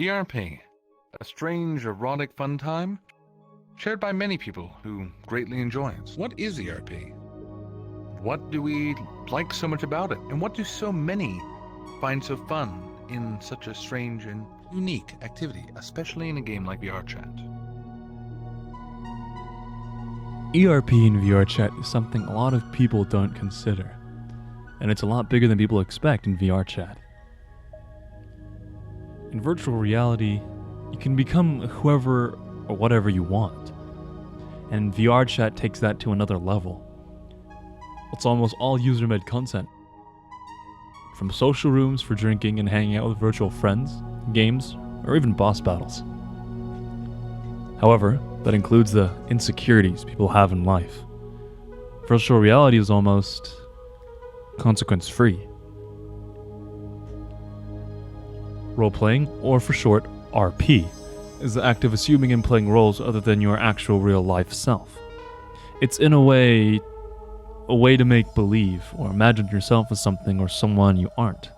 ERP, a strange, erotic fun time, shared by many people who greatly enjoy it. What is ERP? What do we like so much about it? And what do so many find so fun in such a strange and unique activity, especially in a game like VRChat? ERP in VRChat is something a lot of people don't consider, and it's a lot bigger than people expect in VRChat. In virtual reality, you can become whoever or whatever you want, and VRChat takes that to another level. It's almost all user-made content, from social rooms for drinking and hanging out with virtual friends, games, or even boss battles. However, that includes the insecurities people have in life. Virtual reality is almost consequence-free. Role-playing, or for short, RP, is the act of assuming and playing roles other than your actual real-life self. It's in a way to make believe or imagine yourself as something or someone you aren't.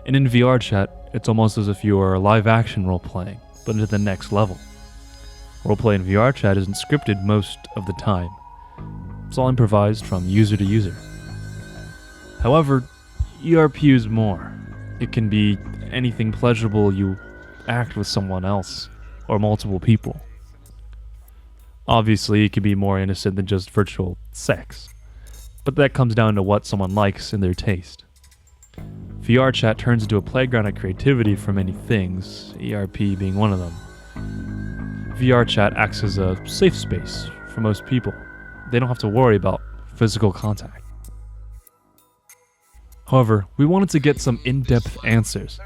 And in VRChat, it's almost as if you are live-action role-playing, but into the next level. Roleplay in VRChat isn't scripted most of the time. It's all improvised from user to user. However, ERP is more. It can be anything pleasurable you act with someone else, or multiple people. Obviously, it can be more innocent than just virtual sex, but that comes down to what someone likes and their taste. VRChat turns into a playground of creativity for many things, ERP being one of them. VRChat acts as a safe space for most people. They don't have to worry about physical contact. However, we wanted to get some in-depth answers,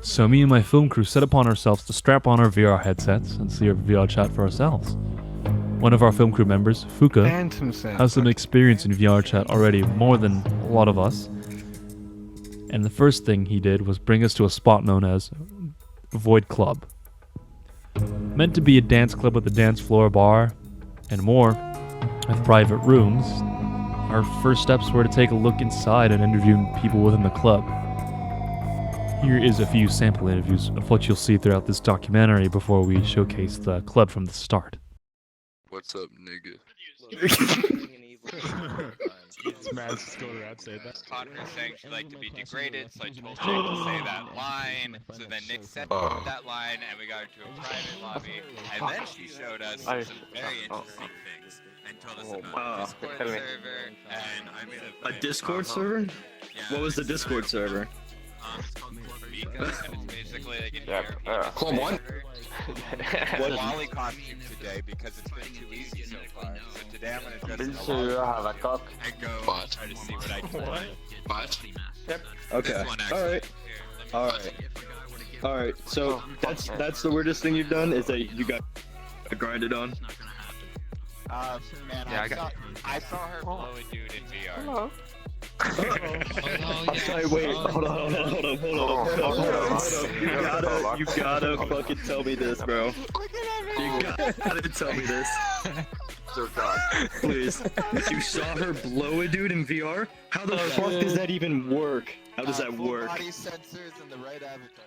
so me and my film crew set upon ourselves to strap on our VR headsets and see our VRChat for ourselves. One of our film crew members, Fuka, has some experience in VRChat already, more than a lot of us. And the first thing he did was bring us to a spot known as Void Club. Meant to be a dance club with a dance floor, bar, and more, with private rooms, our first steps were to take a look inside and interview people within the club. Here is a few sample interviews of what you'll see throughout this documentary before we showcase the club from the start. What's up, nigga? Smash just going around saying that. Caught her saying she'd like to be degraded, so I told Nick to say that line. So then Nick said that line, and we got her to a private lobby. And then she showed us some very interesting things and told us about a Discord server. And I made a Discord server? Yeah, What was the Discord server? It's called Mika, and it's basically like an ERP Club one? What Wally costume today because it's been too easy so far. So today I'm gonna dress in a So you have a cock. and go What? try to see what I can find. What? Yep. Okay. This one actually. Alright. Here, let me Alright. Alright. So that's the weirdest thing you've done is that you got grinded on. Man, Yeah, I saw her blow a dude in VR. Hello. Sorry, wait, hold on. You gotta fucking tell me this, bro. You gotta tell me this. So God. Please. You saw her blow a dude in VR? How the fuck does that even work? How does that work? Body sensors and the right avatar.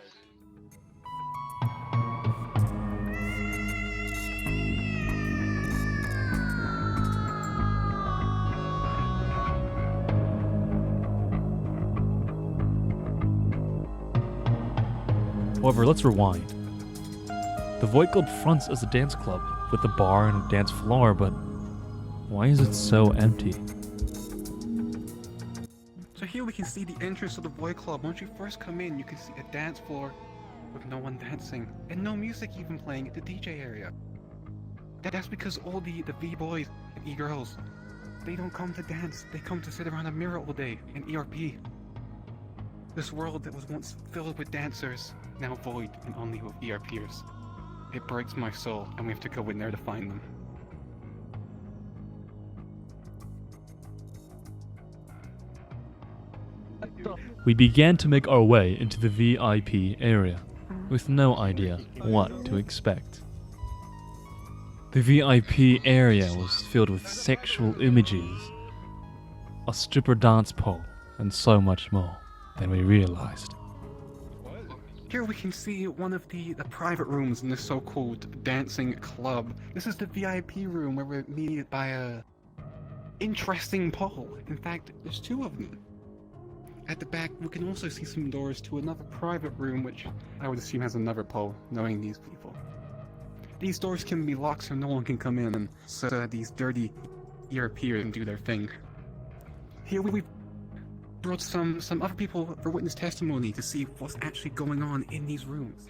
However, let's rewind. The Void Club fronts as a dance club, with a bar and a dance floor, but why is it so empty? So here we can see the entrance of the Void Club. Once you first come in, you can see a dance floor with no one dancing, and no music even playing at the DJ area. That's because all the V-boys and E-girls, they don't come to dance, they come to sit around a mirror all day in ERP. This world that was once filled with dancers, now void and only with ERPers. It breaks my soul, and we have to go in there to find them. We began to make our way into the VIP area, with no idea what to expect. The VIP area was filled with sexual images, a stripper dance pole, and so much more than we realized. Here we can see one of the private rooms in the so-called dancing club. This is the VIP room where we're meeted by a interesting pole. In fact, there's two of them. At the back, we can also see some doors to another private room, which I would assume has another pole, knowing these people. These doors can be locked so no one can come in, and so these dirty Europeans can do their thing. Here we've brought some other people for witness testimony to see what's actually going on in these rooms.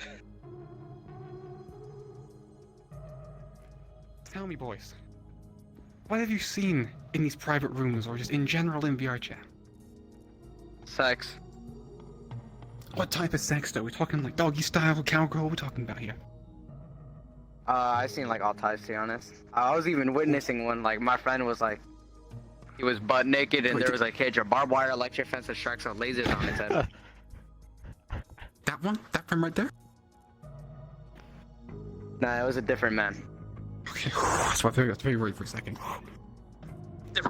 Tell me, boys, what have you seen in these private rooms, or just in general in VR chat? Sex. What type of sex though? We're talking like doggy style, cowgirl, we're talking about here? I seen like all types, to be honest. I was even witnessing one, like my friend was like, he was butt naked and there was like cage or barbed wire, electric fence with sharks with lasers on his head. That one? That one right there? Nah, it was a different man. Okay, so I was very worried for a second.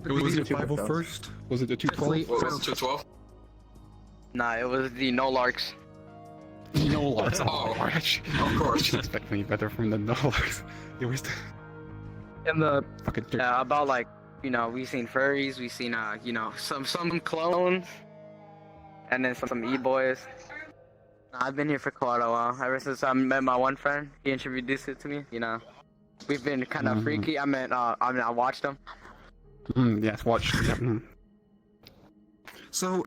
Was it the 501st? Was it the 212? What was it, 212? Nah, it was the No Larks. No Larks. Oh, of course. You expect me better from the No Larks. It was the... And the fucking about like, you know, we seen furries, we seen you know, some clones, and then some e-boys. I've been here for quite a while. Ever since I met my one friend, he introduced it to me. You know, we've been kind of freaky. I mean, I watched him. Yes, watched. So,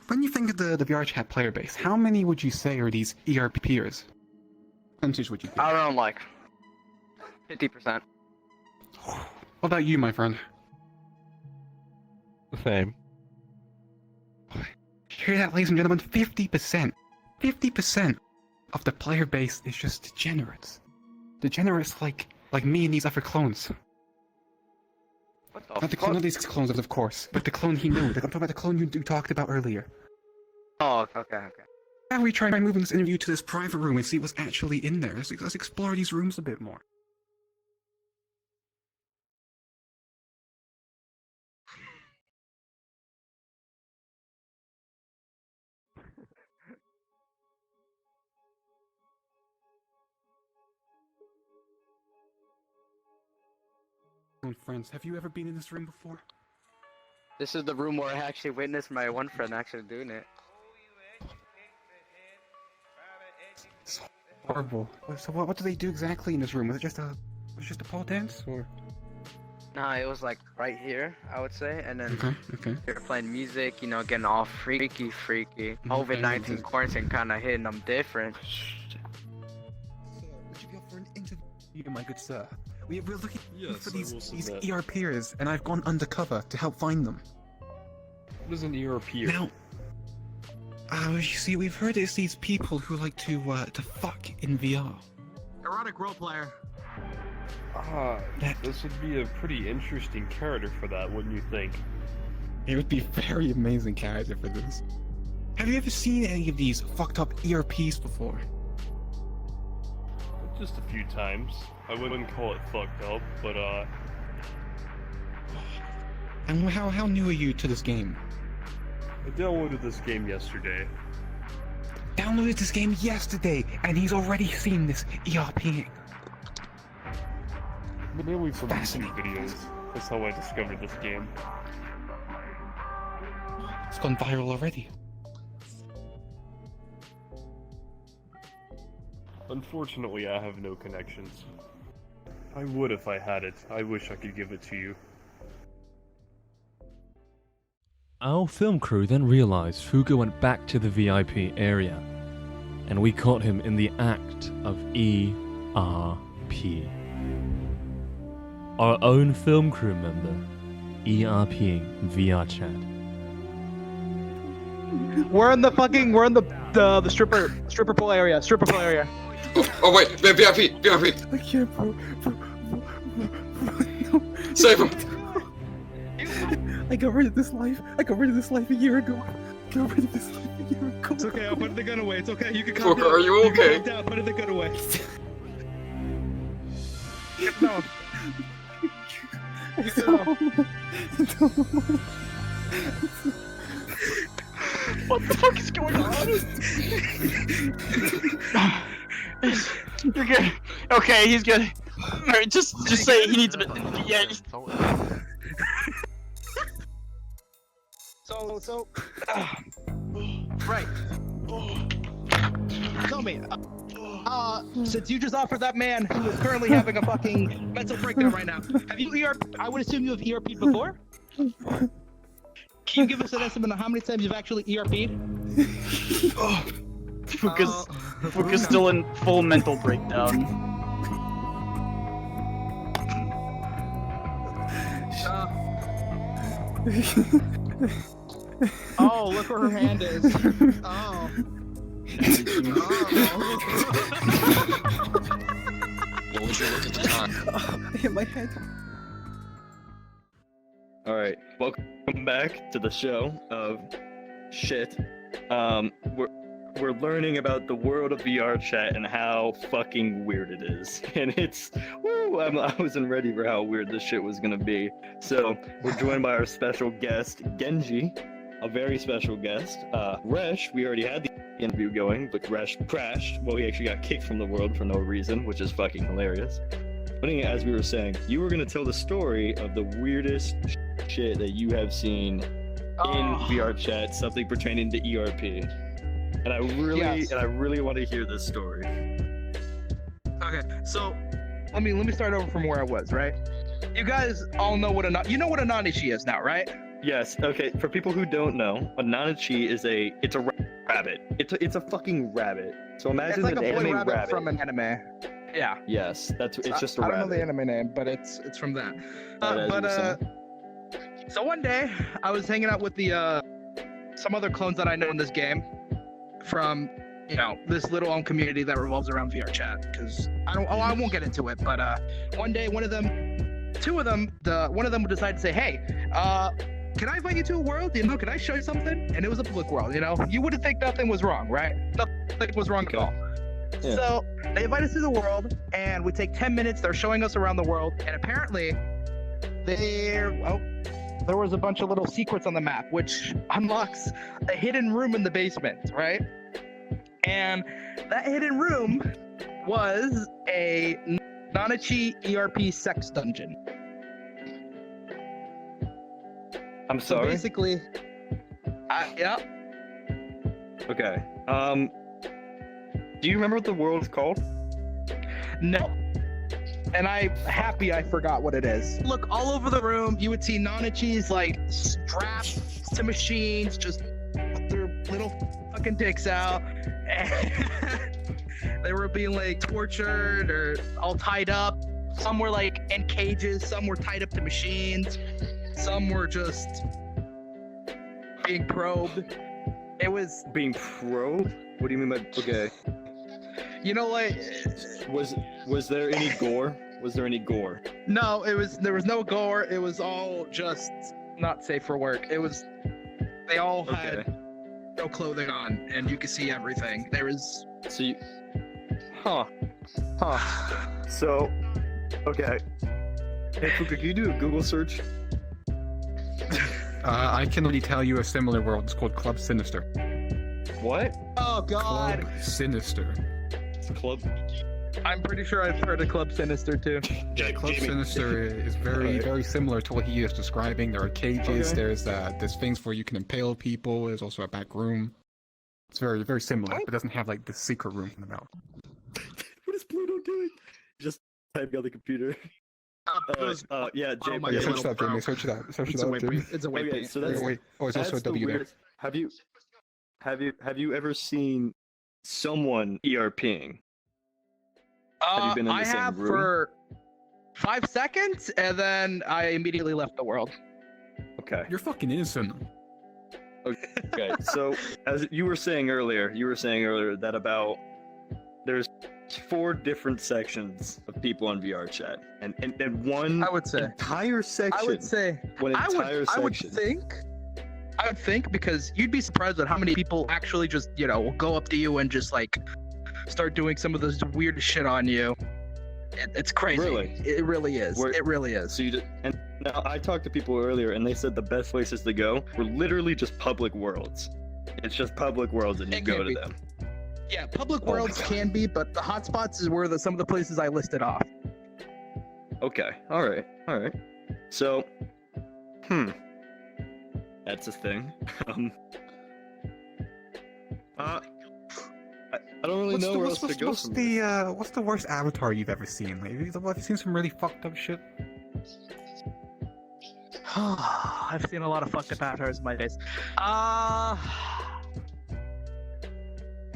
when you think of the VR chat player base, how many would you say are these ERPers? Percentage would you think? Around like 50%. What about you, my friend? Same. Hear that, ladies and gentlemen? 50%. 50% of the player base is just degenerates. Degenerates like me and these other clones. What the Not the clone of these clones, of course, but the clone he knew. I'm talking about the clone you talked about earlier. Oh, okay. Now we try moving this interview to this private room and see what's actually in there. Let's explore these rooms a bit more. Friends, have you ever been in this room before? This is the room where I actually witnessed my one friend actually doing it. It's horrible. So what do they do exactly in this room? Was it just a pole dance, or? Nah, it was like right here, I would say, and then Okay. they were playing music, you know, getting all freaky. COVID-19 quarantine kind of hitting them different. Sir, would you be up for an interview, my good sir? We're looking for these ERPers, and I've gone undercover to help find them. What is an ERP? Now, you see, we've heard it's these people who like to fuck in VR. Erotic role player. This would be a pretty interesting character for that, wouldn't you think? It would be a very amazing character for this. Have you ever seen any of these fucked up ERPs before? Just a few times. I wouldn't call it fucked up, but And how new are you to this game? I downloaded this game yesterday. Downloaded this game yesterday, and he's already seen this ERPing. Mainly from YouTube Fascinating. videos. That's how I discovered this game. It's gone viral already. Unfortunately, I have no connections. I would if I had it. I wish I could give it to you. Our film crew then realized Fuga went back to the VIP area, and we caught him in the act of ERP. Our own film crew member, ERPing VR chat. We're in the stripper pole area. Oh wait, VIP! I can't, bro. No. Save him! I got rid of this life. A year ago. It's okay, I'll put the gun away. It's okay, you can calm Fucker, down. are you okay? Calm down, put the gun away. What the fuck is going on? You're good. Okay, he's good. Alright, just say he needs a bit. Yeah. So, right. Tell me, since you just offered that man who is currently having a fucking mental breakdown right now, have you I would assume you have ERP'd before? Can you give us an estimate on how many times you've actually ERP'd? Fuka's still in full mental breakdown. Oh, look where her hand is. Oh. What would you look at the time? I hit my head. All right, welcome back to the show of shit. We're learning about the world of VR chat and how fucking weird it is, and it's woo. I wasn't ready for how weird this shit was gonna be. So we're joined by our special guest Genji, a very special guest. Resh, we already had the interview going, but Resh crashed. Well, he actually got kicked from the world for no reason, which is fucking hilarious. But as we were saying, you were gonna tell the story of the weirdest shit that you have seen in VR chat, something pertaining to ERP. And I really want to hear this story. Okay, so let me start over from where I was. Right, you guys all know what a Nanichi is now, right? Yes. Okay. For people who don't know, a Nanichi is a rabbit. It's a fucking rabbit. So imagine it's like an a boy anime rabbit from an anime. Yeah. Yes, it's just a rabbit. I don't know the anime name, but it's from that. So one day I was hanging out with the some other clones that I know in this game from this little community that revolves around VR chat. Because I won't get into it, but one day one of them would decide to say, hey, can I invite you to a world? Can I show you something? And it was a public world. You wouldn't think nothing was wrong, right? Nothing was wrong at all. Yeah. So they invite us to the world, and we take 10 minutes. They're showing us around the world, and apparently, there was a bunch of little secrets on the map, which unlocks a hidden room in the basement, right? And that hidden room was a Nanichi ERP sex dungeon. I'm sorry? So basically, yeah. Okay. Do you remember what the world is called? No. And I'm happy I forgot what it is. Look, all over the room, you would see Nanichis like strapped to machines, just with their little fucking dicks out. And they were being like tortured or all tied up. Some were like in cages, some were tied up to machines, some were just being probed. It was being probed? What do you mean by okay? Was there any gore? Was there any gore? No, there was no gore. It was all just not safe for work. They all had no clothing on, and you could see everything. There was. So you. So, okay. Hey, Fuka, can you do a Google search? I can only tell you a similar world. It's called Club Sinister. What? Oh God. Club Sinister. Club. I'm pretty sure I've heard of Club Sinister too. Yeah, Club Sinister is very similar to what he is describing. There are cages. Okay. There's things where you can impale people. There's also a back room. It's very similar. It doesn't have like the secret room about. What is Pluto doing? Just typing on the computer. Yeah, Jamie. Yeah, search that, Jamie. Search that. Jamie. It's a white paint. So that's it's also a W there. Have you ever seen someone ERPing? Have you been in the same room? For 5 seconds, and then I immediately left the world. Okay. You're fucking innocent. Okay. So as you were saying earlier that there's 4 different sections of people on VR chat, and one I would say entire section. I would say I would think because you'd be surprised at how many people actually just will go up to you and just like start doing some of this weird shit on you. It's crazy. Really? It really is. It really is. So and now I talked to people earlier, and they said the best places to go were literally just public worlds. It's just public worlds, and you It go can to be. them. Yeah, public Oh my worlds God. can be, but the hotspots is where some of the places I listed off. Okay. All right. So, that's a thing. I don't really know where else to go from here. What's the worst avatar you've ever seen? Like, have you seen some really fucked up shit? I've seen a lot of fucked up avatars in my days. There's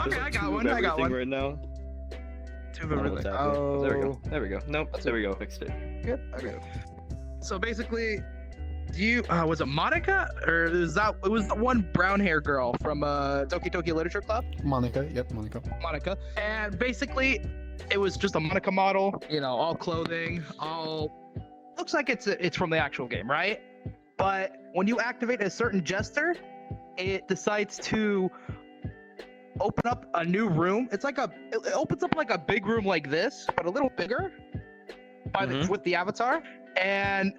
Okay, like I two got of one. I got everything one. right now. Two of I don't know everything. what's happening. There we go. Oh, There we go. Nope. There we go. Fixed it. good. Okay. So basically, was it Monica or it was the one brown hair girl from Toki Toki Literature Club? Monica, yep, Monica. Monica. And basically, it was just a Monica model. You know, all clothing, all looks like it's from the actual game, right? But when you activate a certain jester, it decides to open up a new room. It opens up like a big room like this, but a little bigger with the avatar. And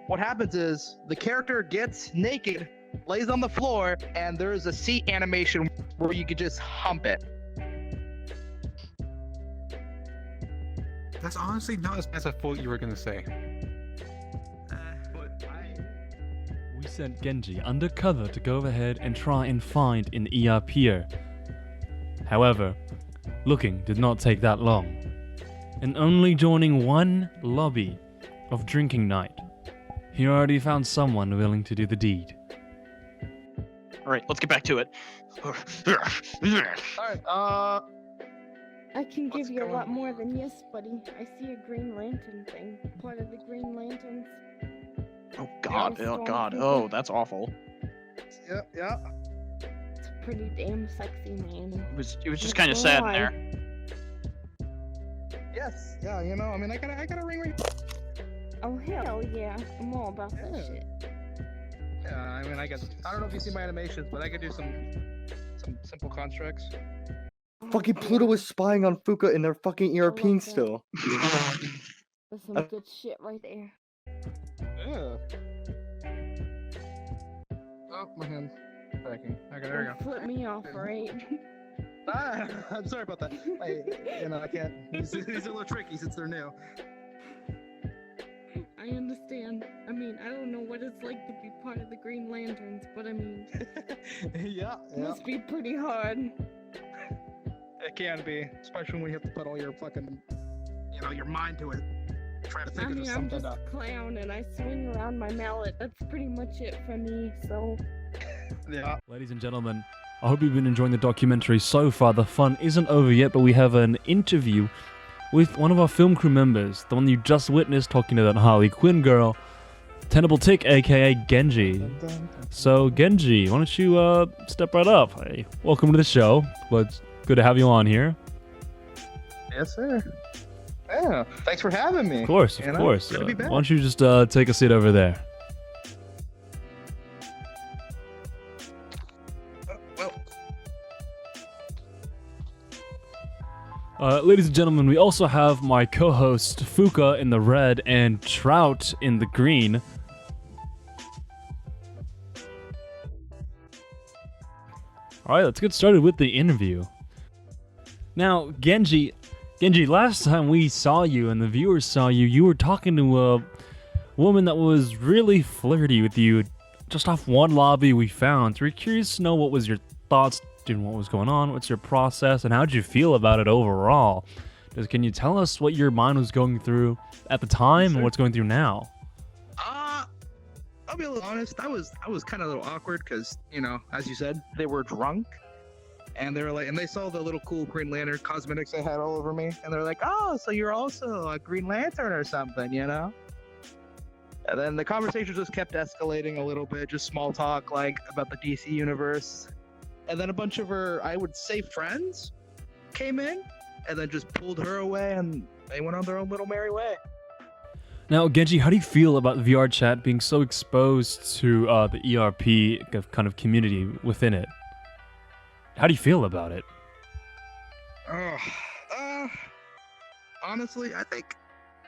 what happens is the character gets naked, lays on the floor, and there is a seat animation where you could just hump it. That's honestly not as bad as I thought you were gonna say. We sent Genji undercover to go ahead and try and find an ERPer. However, looking did not take that long. And only joining one lobby of drinking night, he already found someone willing to do the deed. All right, let's get back to it. Alright, I can What's give you a going lot more than yes, buddy. I see a Green Lantern thing. Part of the Green Lanterns. Oh God! Very Oh strong God! people. Oh, that's awful. yeah. It's a pretty damn sexy man. It was just That's kind of sad in why. there. Yes, yeah, you know, I mean, I got a ring right. Oh hell yeah! I'm all about that Yeah. shit. Yeah, I mean, I don't know if you see my animations, but I could do some simple constructs. Fucking Pluto is spying on Fuka and they're fucking ERPing that. still. That's some good shit right there. Yeah. Oh, my hand. Tracking. Okay, there we Don't go. flip me off, right? I'm sorry about that. I can't. These are a little tricky since they're new. I understand. I mean, I don't know what it's like to be part of the Green Lanterns, but I mean, yeah. must be pretty hard. It can be, especially when you have to put all your fucking, your mind to it. Try to I think of mean, I'm something just to. a clown and I swing around my mallet. That's pretty much it for me, so. Yeah. Ladies and gentlemen, I hope you've been enjoying the documentary so far. The fun isn't over yet, but we have an interview with one of our film crew members, the one you just witnessed talking to that Harley Quinn girl, Tenable Tick, aka Genji. So, Genji, why don't you step right up? Hey, welcome to the show. But good to have you on here. Yes, sir. Yeah. Thanks for having me. Of course, of course. Good to be Why back. don't you just take a seat over there? Ladies and gentlemen, we also have my co-host Fuka in the red and Trout in the green. Alright, let's get started with the interview. Now, Genji, last time we saw you and the viewers saw you, you were talking to a woman that was really flirty with you just off one lobby we found. So we're curious to know what was your thoughts and what was going on, what's your process, and how'd you feel about it overall? Can you tell us what your mind was going through at the time and what's going through now? I'll be a little honest. I was kind of a little awkward because, as you said, they were drunk, and they were like, and they saw the little cool Green Lantern cosmetics I had all over me, and they're like, "Oh, so you're also a Green Lantern or something, And then the conversation just kept escalating a little bit, just small talk, like about the DC universe. And then a bunch of her, I would say, friends came in and then just pulled her away, and they went on their own little merry way. Now, Genji, how do you feel about VR chat being so exposed to the ERP kind of community within it? How do you feel about it? Honestly, I think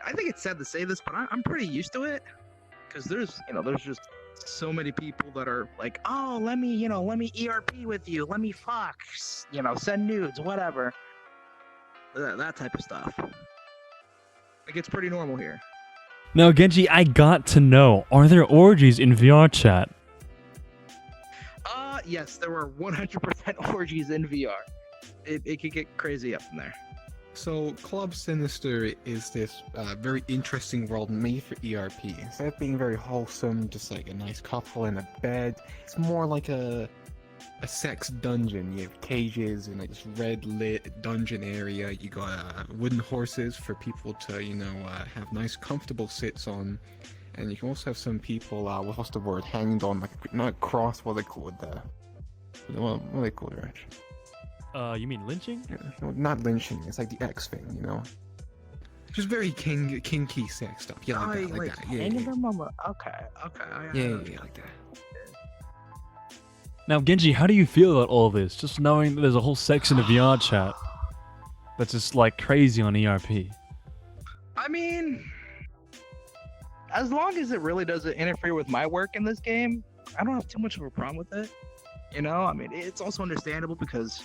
it's sad to say this, but I'm pretty used to it, because there's just so many people that are like, oh, let me ERP with you, let me fuck, send nudes, whatever. That type of stuff. Like, it's pretty normal here. Now, Genji, I got to know, are there orgies in VR chat? Yes, there were 100% orgies in VR. It could get crazy up in there. So, Club Sinister is this very interesting world made for ERP. Instead of being very wholesome, just like a nice couple in a bed, it's more like a sex dungeon. You have cages and like this red lit dungeon area. You got wooden horses for people to, have nice comfortable sits on. And you can also have some people, what's the word, hanged on, like, not cross, what are they called there? What are they called, Rich? You mean lynching? Yeah, no, not lynching, it's like the X thing, Just very kinky sex stuff. Yeah, like that. Yeah, hanging them on the... Okay. Yeah, like that. Now, Genji, how do you feel about all this? Just knowing that there's a whole section of VR chat that's just like crazy on ERP. I mean, as long as it really doesn't interfere with my work in this game, I don't have too much of a problem with it. I mean, it's also understandable because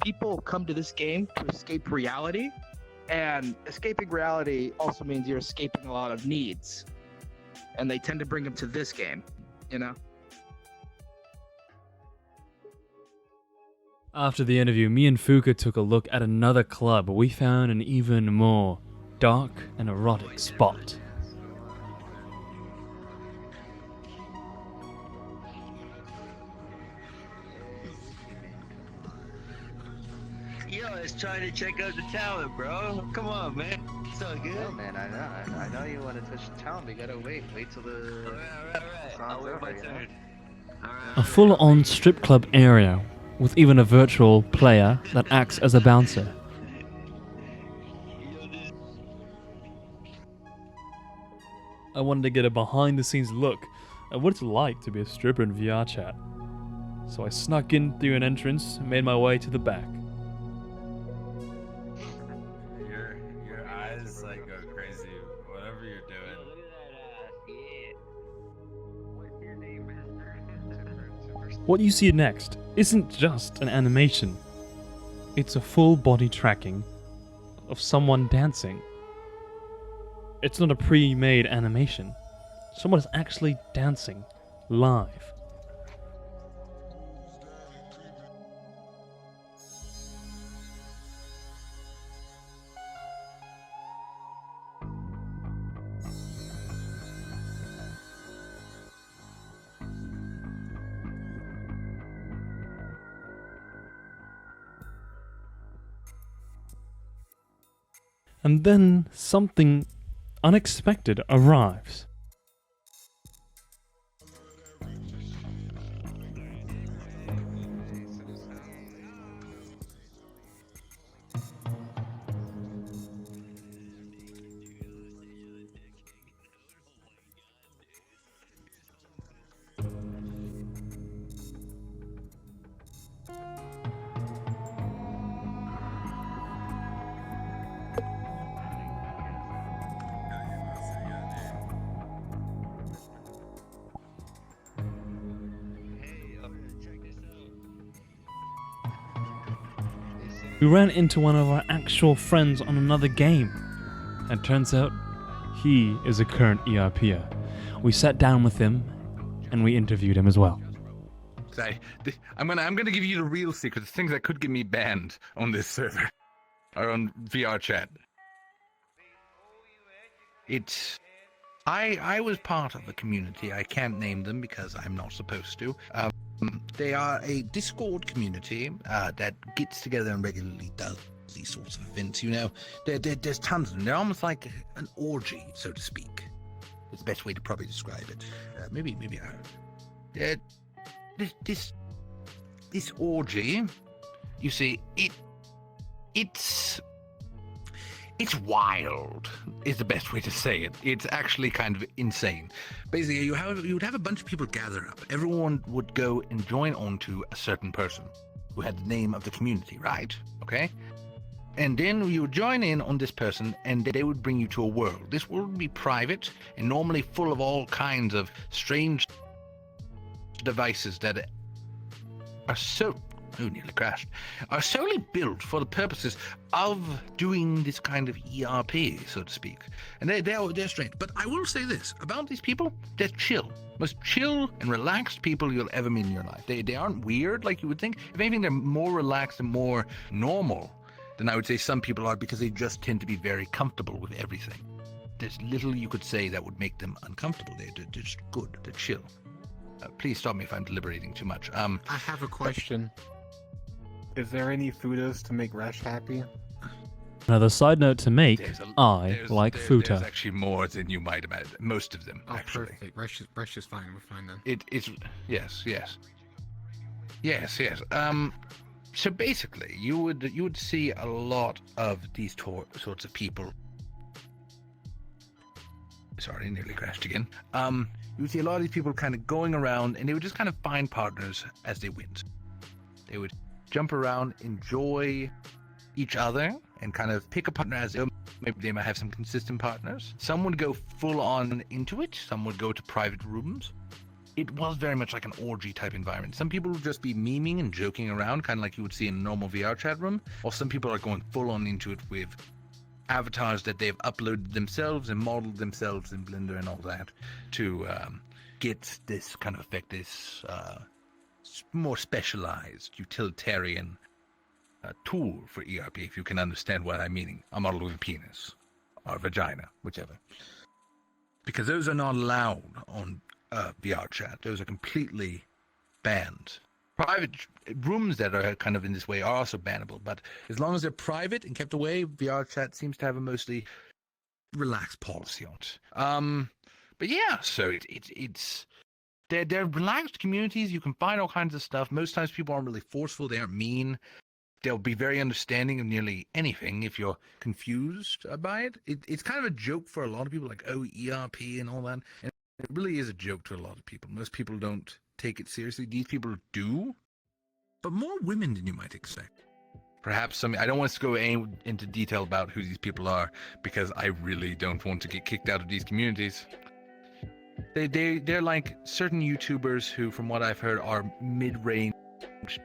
people come to this game to escape reality, and escaping reality also means you're escaping a lot of needs, and they tend to bring them to this game, After the interview, me and Fuka took a look at another club. We found an even more dark and erotic spot. Yo, it's trying to check out the talent, bro. Come on, man. It's all good. No, man, I know you want to touch the talent, but you gotta wait till the... Alright. I'll wait my turn. A full-on strip club area with even a virtual player that acts as a bouncer. I wanted to get a behind-the-scenes look at what it's like to be a stripper in VR chat. So I snuck in through an entrance and made my way to the back. Your eyes like go crazy, whatever you're doing. What you see next isn't just an animation. It's a full body tracking of someone dancing. It's not a pre-made animation. Someone is actually dancing live. And then something unexpected arrives. We ran into one of our actual friends on another game, and turns out he is a current ERPer. We sat down with him and we interviewed him as well. I'm gonna give you the real secrets, things that could get me banned on this server or on VR chat. I was part of the community. I can't name them because I'm not supposed to. They are a Discord community that gets together and regularly does these sorts of events. There's tons of them. They're almost like an orgy, so to speak. It's the best way to probably describe it. Maybe this orgy, you see, it's wild is the best way to say it. It's actually kind of insane. Basically, you would have a bunch of people gather up. Everyone would go and join onto a certain person who had the name of the community, right? Okay? And then you would join in on this person and they would bring you to a world. This world would be private and normally full of all kinds of strange devices that are nearly crashed, are solely built for the purposes of doing this kind of ERP, so to speak. And they're strange. But I will say this about these people: they're chill. Most chill and relaxed people you'll ever meet in your life. They aren't weird like you would think. If anything, they're more relaxed and more normal than I would say some people are, because they just tend to be very comfortable with everything. There's little you could say that would make them uncomfortable. They're just good. They're chill. Please stop me if I'm deliberating too much. I have a question. Is there any futas to make Resh happy? Another side note to make, I like There's futa. actually more than you might imagine. Most of them, actually. Perfect. Resh is fine. We're fine then. It's yes. So basically, you would see a lot of these sorts of people. Sorry, nearly crashed again. You would see a lot of these people kind of going around, and they would just kind of find partners as they went. They would jump around, enjoy each other, and kind of pick a partner as they go. Maybe they might have some consistent partners. Some would go full on into it. Some would go to private rooms. It was very much like an orgy type environment. Some people would just be memeing and joking around, kind of like you would see in a normal VR chat room. Or some people are going full on into it with avatars that they've uploaded themselves and modeled themselves in Blender and all that to get this kind of effect, this more specialized utilitarian tool for ERP, if you can understand what I'm meaning. A model with a penis or vagina, whichever. Because those are not allowed on VR chat. Those are completely banned. Private rooms that are kind of in this way are also bannable, but as long as they're private and kept away, VR chat seems to have a mostly relaxed policy on it. But yeah, so it's they're relaxed communities. You can find all kinds of stuff. Most times people aren't really forceful. They aren't mean. They'll be very understanding of nearly anything if you're confused by it. It's kind of a joke for a lot of people, like, oh, ERP and all that. And it really is a joke to a lot of people. Most people don't take it seriously. These people do, but more women than you might expect. Perhaps I don't want us to go into detail about who these people are, because I really don't want to get kicked out of these communities. They're like certain YouTubers who, from what I've heard, are mid-range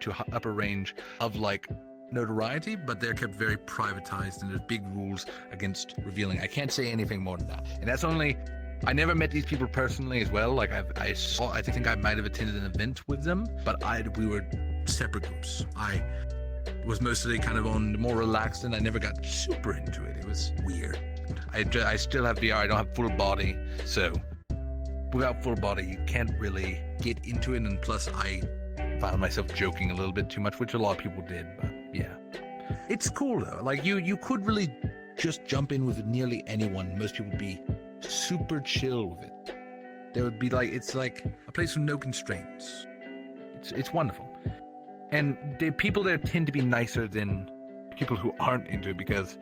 to upper range of like notoriety, but they're kept very privatized, and there's big rules against revealing. I can't say anything more than that, and that's only. I never met these people personally as well. Like I think I might have attended an event with them, but we were separate groups. I was mostly kind of on the more relaxed, and I never got super into it. It was weird. I still have VR. I don't have full body, so without full body, you can't really get into it. And plus, I found myself joking a little bit too much, which a lot of people did. But yeah, it's cool though. Like you could really just jump in with nearly anyone. Most people would be super chill with it. There would be it's like a place with no constraints. It's wonderful. And the people there tend to be nicer than people who aren't into it, because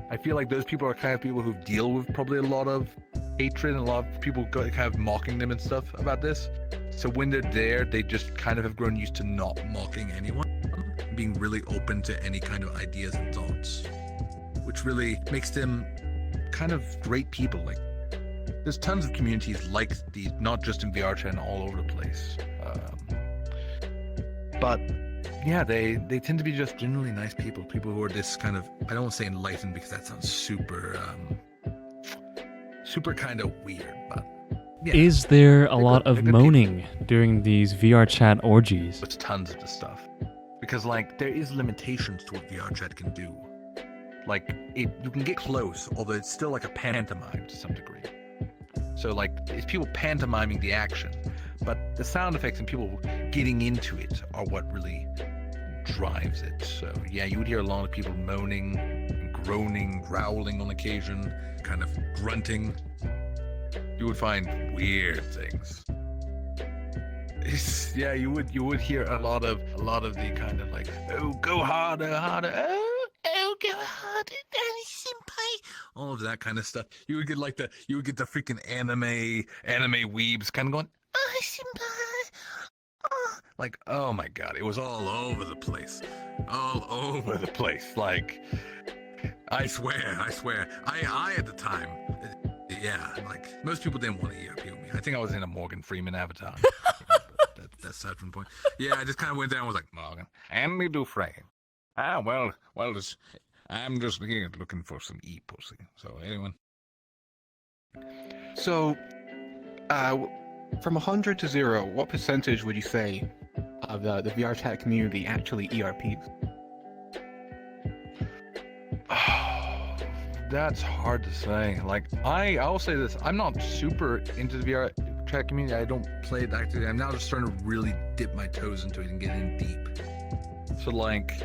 I feel like those people are kind of people who deal with probably a lot of hatred and a lot of people kind of mocking them and stuff about this. So when they're there, they just kind of have grown used to not mocking anyone, being really open to any kind of ideas and thoughts, which really makes them kind of great people. Like, there's tons of communities like these, not just in VR chat and all over the place. But yeah, they tend to be just generally nice people who are this kind of, I don't want to say enlightened because that sounds super kind of weird, but yeah. Is there a lot of moaning during these VR chat orgies? There's tons of the stuff, because there is limitations to what VR chat can do. You can get close, although it's still like a pantomime to some degree. So it's people pantomiming the action, but the sound effects and people getting into it are what really drives it. So yeah, you would hear a lot of people moaning, groaning, growling on occasion, kind of grunting. You would find weird things. Yeah, you would hear a lot of the kind of oh, go harder, oh, go harder, Danny Senpai. All of that kind of stuff. You would get the freaking anime weebs kind of going, oh, Senpai. Oh. Oh my god, it was all over the place. All over the place. I swear. I at the time, yeah, most people didn't want to ERP with me. I think I was in a Morgan Freeman avatar. aside from the point. Yeah, I just kind of went down and was like, Morgan, Andy Dufresne. Well, I'm just here looking for some e-pussy. So, anyone? So, from 100 to 0, what percentage would you say of the VR chat community actually ERPs? That's hard to say. Like, I'll say this. I'm not super into the VR chat community. I don't play it actively. I'm now just starting to really dip my toes into it and get in deep. So, like,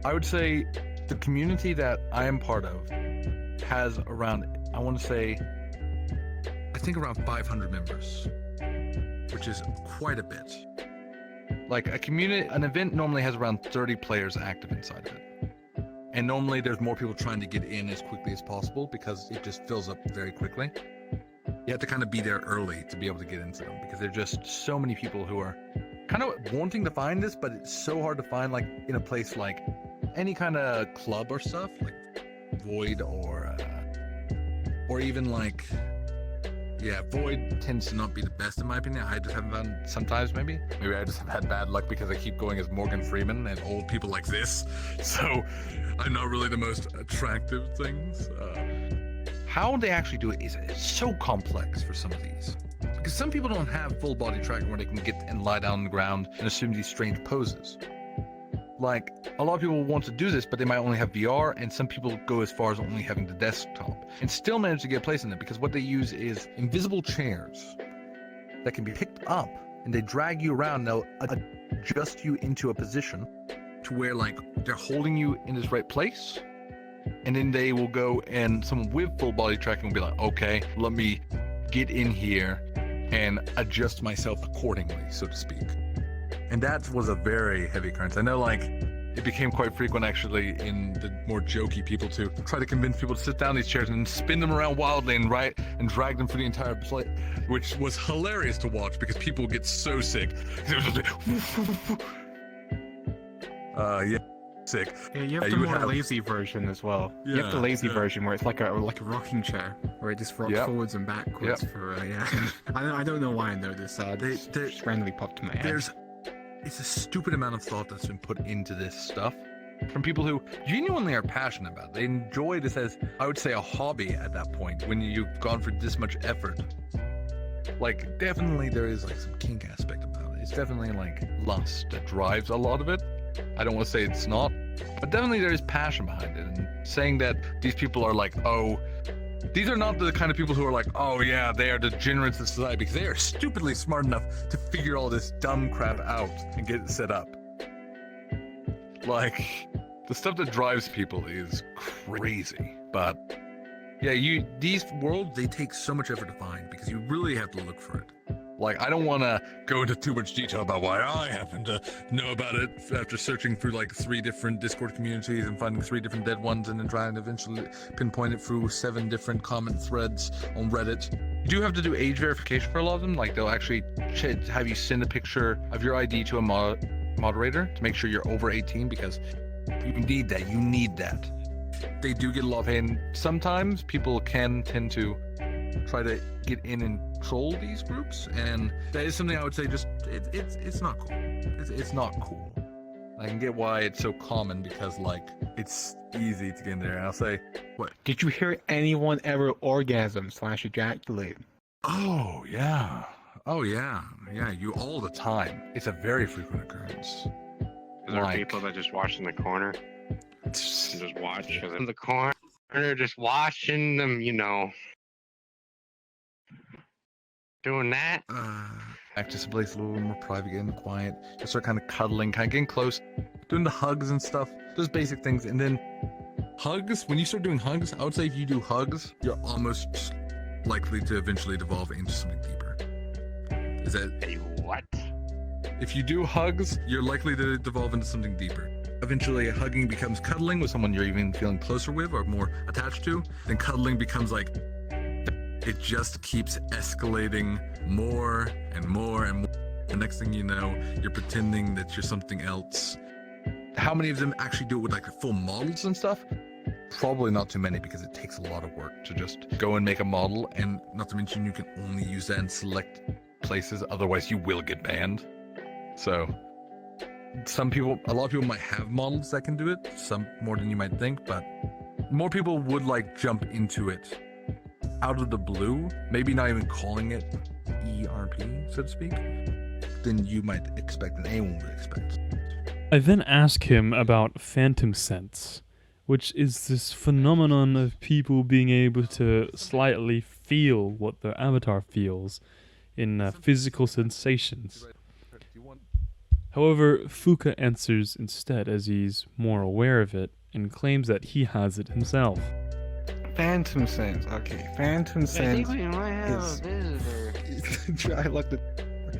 I would say the community that I am part of has around, I want to say, I think around 500 members, which is quite a bit. Like, an event normally has around 30 players active inside of it. And normally there's more people trying to get in as quickly as possible because it just fills up very quickly. You have to kind of be there early to be able to get into them because there's just so many people who are kind of wanting to find this, but it's so hard to find, like, in a place like any kind of club or stuff, like Void or even like, yeah, Void tends to not be the best in my opinion. I just haven't found sometimes, maybe I just have had bad luck because I keep going as Morgan Freeman and old people like this. So I'm not really the most attractive things. How they actually do it is so complex for some of these. Because some people don't have full body tracking where they can get and lie down on the ground and assume these strange poses. Like, a lot of people want to do this, but they might only have VR, and some people go as far as only having the desktop and still manage to get a place in it because what they use is invisible chairs that can be picked up and they drag you around. They'll adjust you into a position to where, like, they're holding you in this right place, and then they will go and someone with full body tracking will be like, okay, let me get in here and adjust myself accordingly, so to speak. And that was a very heavy occurrence. I know, like, it became quite frequent actually in the more jokey people to try to convince people to sit down in these chairs and spin them around wildly and drag them through the entire play, which was hilarious to watch because people get so sick. Yeah, sick. Yeah, you have the more lazy version as well. You have the lazy version where it's like a rocking chair where it just rocks forwards and backwards for I don't know why I know this. Just randomly popped in my head. It's a stupid amount of thought that's been put into this stuff from people who genuinely are passionate about it. They enjoy this as, I would say, a hobby at that point when you've gone for this much effort. Like, definitely there is, like, some kink aspect about it. It's definitely, like, lust that drives a lot of it. I don't want to say it's not, but definitely there is passion behind it. And saying that these people are like, oh, these are not the kind of people who are like, oh yeah, they are degenerates of society, because they are stupidly smart enough to figure all this dumb crap out and get it set up. Like, the stuff that drives people is crazy. But yeah, these worlds, they take so much effort to find because you really have to look for it. Like, I don't want to go into too much detail about why I happen to know about it after searching through like 3 different Discord communities and finding 3 different dead ones and then trying to eventually pinpoint it through 7 different comment threads on Reddit. You do have to do age verification for a lot of them. Like, they'll actually have you send a picture of your ID to a moderator to make sure you're over 18 because you need that. You need that. They do get a lot of hate, and sometimes people can tend to try to get in and troll these groups, and that is something I would say just it's not cool. It's not cool. I can get why it's so common because, like, it's easy to get in there. And I'll say, what? Did you hear anyone ever orgasm/ejaculate? Oh yeah, you all the time. It's a very frequent occurrence. There are people that just watch in the corner. Just watch in the corner, just watching them, you know. Doing that? Back to some place a little more private, getting quiet. Just start kind of cuddling, kind of getting close, doing the hugs and stuff. Those basic things. And then hugs, when you start doing hugs, I would say if you do hugs, you're almost likely to eventually devolve into something deeper. Is that... Hey, what? If you do hugs, you're likely to devolve into something deeper. Eventually, hugging becomes cuddling with someone you're even feeling closer with or more attached to. Then cuddling becomes like... It just keeps escalating more and more and more. The next thing you know, you're pretending that you're something else. How many of them actually do it with like full models and stuff? Probably not too many because it takes a lot of work to just go and make a model, and not to mention you can only use that in select places, otherwise you will get banned. So a lot of people might have models that can do it, some more than you might think, but more people would like jump into it out of the blue, maybe not even calling it ERP, so to speak, than you might expect, and anyone would expect. I then ask him about phantom sense, which is this phenomenon of people being able to slightly feel what their avatar feels in physical sensations. However, Fuka answers instead, as he's more aware of it, and claims that he has it himself. Phantom sense. Okay, phantom sense. I think we might have a visitor. I like the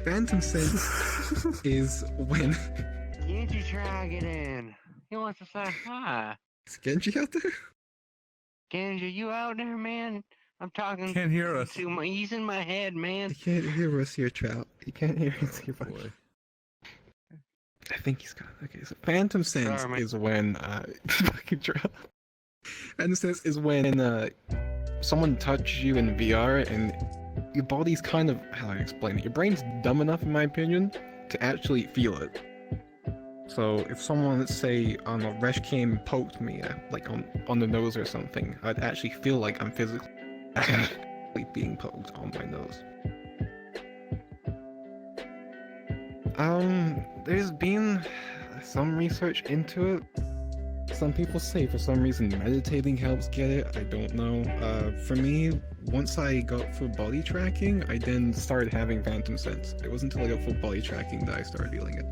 phantom sense is when. Genji try get in. He wants to say hi. Is Genji out there? Genji, you out there, man? I'm talking. Can't hear us. He's in my head, man. He can't hear us here, Trout. He can't hear us here, boy. I think he's gone. Okay, so phantom sense is when fucking Trout. Phantom sense is when someone touches you in VR and your body's kind of, how do I explain it? Your brain's dumb enough, in my opinion, to actually feel it. So if someone, let's say, on a Resh Cam poked me, like on the nose or something, I'd actually feel like I'm physically being poked on my nose. There's been some research into it. Some people say for some reason meditating helps get it. I don't know. For me, once I got full body tracking, I then started having phantom sense. It wasn't until I got full body tracking that I started feeling it.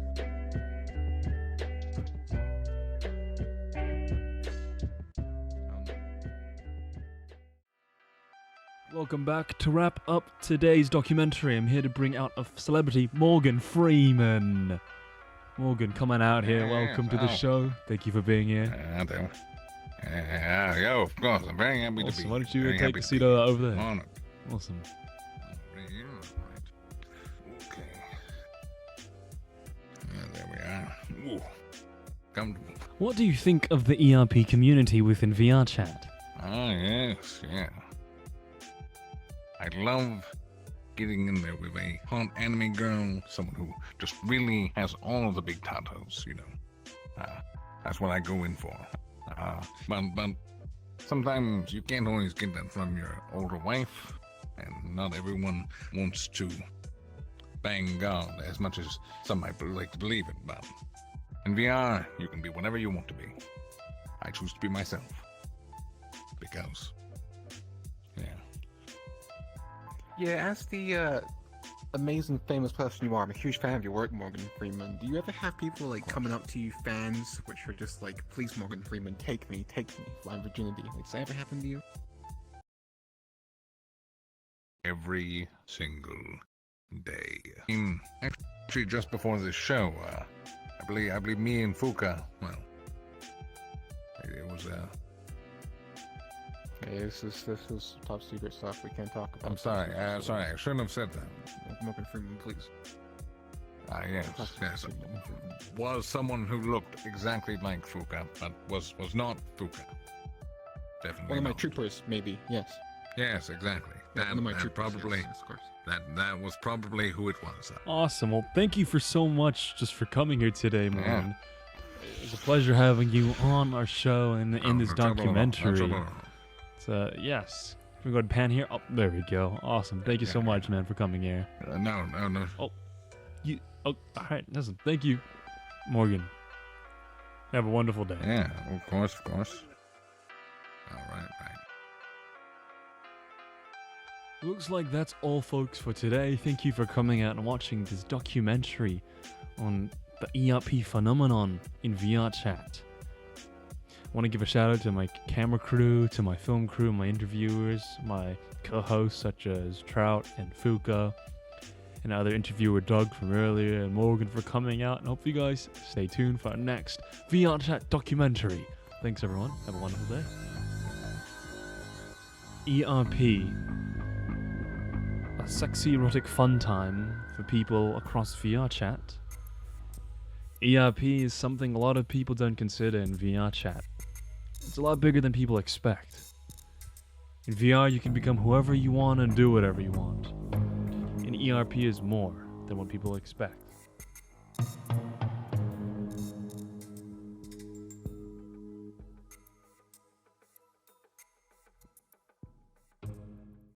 Welcome back. To wrap up today's documentary, I'm here to bring out a celebrity, Morgan Freeman. Morgan, come on out here. Welcome to the show. Thank you for being here. Yo, of course. I'm very happy to be. Why don't you take a seat over there? Honored. Awesome. Okay. There we are. Ooh. Comfortable. What do you think of the ERP community within VR chat? Ah, yes, yeah. I love getting in there with a hot anime girl, someone who just really has all of the big tatos, you know. That's what I go in for. But sometimes you can't always get that from your older wife, and not everyone wants to bang God as much as some might like to believe it. But in VR, you can be whatever you want to be. I choose to be myself. Because, yeah. Yeah, as the amazing famous person you are, I'm a huge fan of your work, Morgan Freeman. Do you ever have people like coming up to you, fans, which are just like, please Morgan Freeman, take me, my virginity? Like, does that ever happen to you? Every single day. Actually, just before this show, I believe me and Fuka, well, it was Hey, this is top secret stuff. We can't talk about. I'm sorry. I shouldn't have said that. Morgan Freeman, please. Yes. Was someone who looked exactly like Fuka, but was not Fuka. Definitely. One of my troopers, maybe. Yes. Yes, exactly. Yeah, one of my troopers, probably. yes, of course. That was probably who it was. Awesome. Well, thank you for so much just for coming here today, Morgan. It was a pleasure having you on our show and in this documentary. Yes. Can we go to pan here? Oh, there we go. Awesome. Thank you so much, man, for coming here. No. All right. Listen, thank you, Morgan. Have a wonderful day. Yeah, of course. All right. Looks like that's all, folks, for today. Thank you for coming out and watching this documentary on the ERP phenomenon in VR chat. I want to give a shout out to my camera crew, to my film crew, my interviewers, my co-hosts such as Trout and Fuka, and other interviewer Doug from earlier, and Morgan for coming out. And hope you guys stay tuned for our next VR chat documentary. Thanks, everyone. Have a wonderful day. ERP. A sexy erotic fun time for people across VR chat. ERP is something a lot of people don't consider in VR chat. It's a lot bigger than people expect. In VR, you can become whoever you want and do whatever you want. And ERP is more than what people expect.